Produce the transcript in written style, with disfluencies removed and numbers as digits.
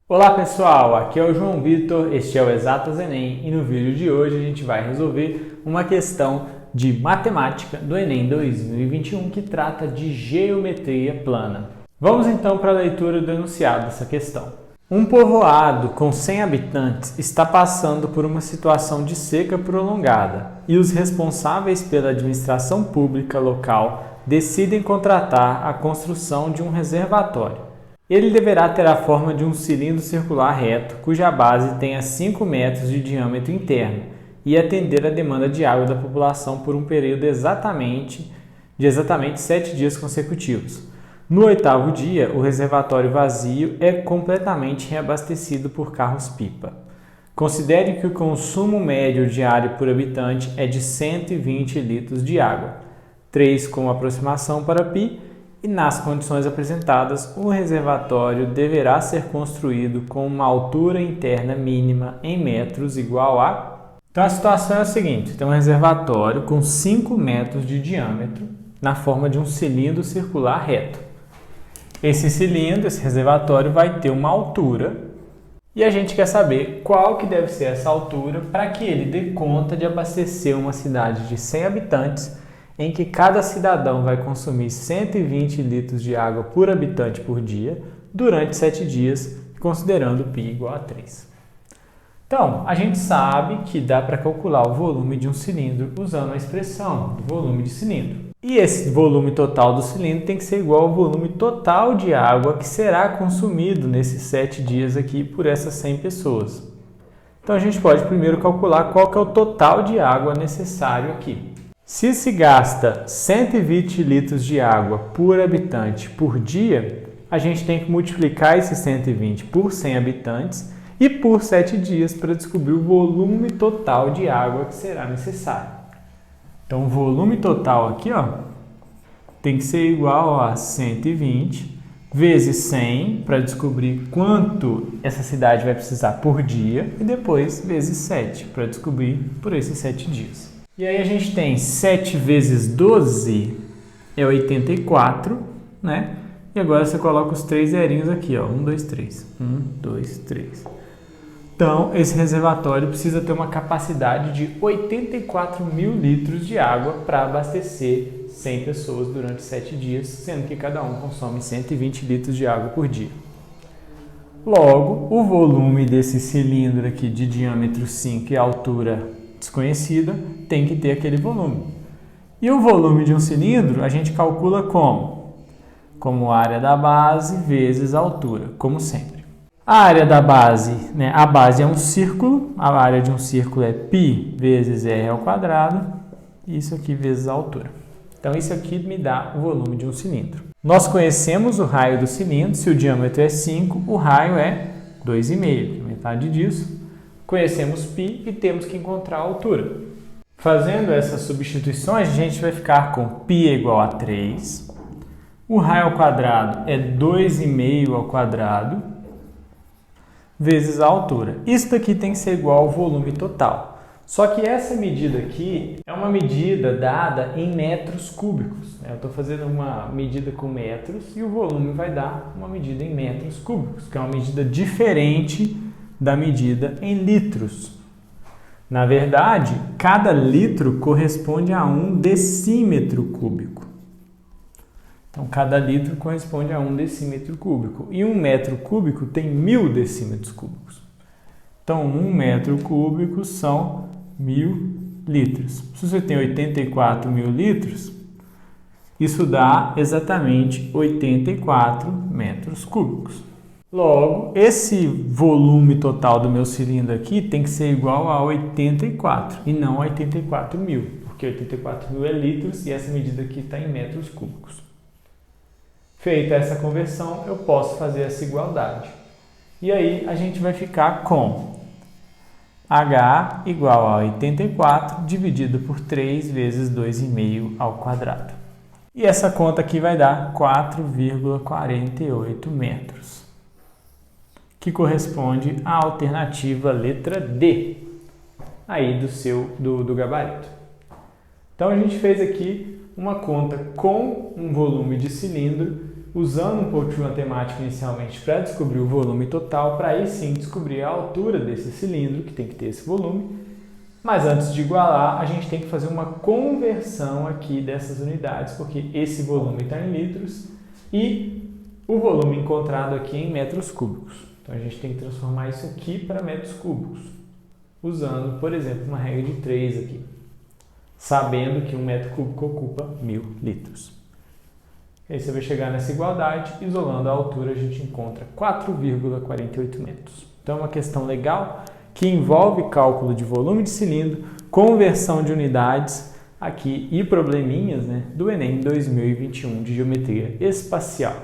Olá pessoal, aqui é o João Vitor, este é o Exatas Enem e no vídeo de hoje a gente vai resolver uma questão de matemática do Enem 2021 que trata de geometria plana. Vamos então para a leitura do enunciado dessa questão. Um povoado com 100 habitantes está passando por uma situação de seca prolongada e os responsáveis pela administração pública local decidem contratar a construção de um reservatório. Ele deverá ter a forma de um cilindro circular reto, cuja base tenha 5 metros de diâmetro interno e atender a demanda de água da população por um período de exatamente 7 dias consecutivos. No 8º dia, o reservatório vazio é completamente reabastecido por carros-pipa. Considere que o consumo médio diário por habitante é de 120 litros de água, 3 como aproximação para π, e nas condições apresentadas, o reservatório deverá ser construído com uma altura interna mínima em metros igual a... Então a situação é a seguinte, tem um reservatório com 5 metros de diâmetro na forma de um cilindro circular reto. Esse cilindro, esse reservatório vai ter uma altura e a gente quer saber qual que deve ser essa altura para que ele dê conta de abastecer uma cidade de 100 habitantes em que cada cidadão vai consumir 120 litros de água por habitante por dia durante 7 dias, considerando π igual a 3. Então, a gente sabe que dá para calcular o volume de um cilindro usando a expressão do volume de cilindro. E esse volume total do cilindro tem que ser igual ao volume total de água que será consumido nesses 7 dias aqui por essas 100 pessoas. Então, a gente pode primeiro calcular qual que é o total de água necessário aqui. Se se gasta 120 litros de água por habitante por dia, a gente tem que multiplicar esse 120 por 100 habitantes e por 7 dias para descobrir o volume total de água que será necessário. Então, o volume total aqui tem que ser igual a 120 vezes 100 para descobrir quanto essa cidade vai precisar por dia e depois vezes 7 para descobrir por esses 7 dias. E aí a gente tem 7 vezes 12 é 84, né? E agora você coloca os 3 zerinhos aqui, 1, 2, 3. 1, 2, 3. Então, esse reservatório precisa ter uma capacidade de 84 mil litros de água para abastecer 100 pessoas durante 7 dias, sendo que cada um consome 120 litros de água por dia. Logo, o volume desse cilindro aqui de diâmetro 5 e altura desconhecida tem que ter aquele volume. E o volume de um cilindro a gente calcula como? Como área da base vezes a altura, como sempre. A área da base, a base é um círculo, a área de um círculo é π vezes r ao quadrado, e isso aqui vezes a altura. Então isso aqui me dá o volume de um cilindro. Nós conhecemos o raio do cilindro, se o diâmetro é 5, o raio é 2,5, metade disso. Conhecemos π e temos que encontrar a altura. Fazendo essas substituições, a gente vai ficar com π igual a 3, o raio ao quadrado é 2,5 ao quadrado, vezes a altura. Isso daqui tem que ser igual ao volume total. Só que essa medida aqui é uma medida dada em metros cúbicos. Eu estou fazendo uma medida com metros e o volume vai dar uma medida em metros cúbicos, que é uma medida diferente da medida em litros. Na verdade, cada litro corresponde a 1 decímetro cúbico. Então, cada litro corresponde a 1 decímetro cúbico. E 1 metro cúbico tem 1000 decímetros cúbicos. Então, 1 metro cúbico são 1000 litros. Se você tem 84 mil litros, isso dá exatamente 84 metros cúbicos. Logo, esse volume total do meu cilindro aqui tem que ser igual a 84 e não a 84 mil, porque 84 mil é litros e essa medida aqui está em metros cúbicos. Feita essa conversão, eu posso fazer essa igualdade. E aí a gente vai ficar com H igual a 84 dividido por 3 vezes 2,5 ao quadrado. E essa conta aqui vai dar 4,48 metros. Que corresponde à alternativa letra D, aí do gabarito. Então a gente fez aqui uma conta com um volume de cilindro usando um pouco de matemática inicialmente para descobrir o volume total, para aí sim descobrir a altura desse cilindro, que tem que ter esse volume. Mas antes de igualar, a gente tem que fazer uma conversão aqui dessas unidades, porque esse volume está em litros e o volume encontrado aqui é em metros cúbicos. Então a gente tem que transformar isso aqui para metros cúbicos, usando, por exemplo, uma regra de 3 aqui, sabendo que 1 metro cúbico ocupa 1000 litros. Aí você vai chegar nessa igualdade, isolando a altura, a gente encontra 4,48 metros. Então é uma questão legal que envolve cálculo de volume de cilindro, conversão de unidades aqui e probleminhas, né, do Enem 2021 de Geometria Espacial.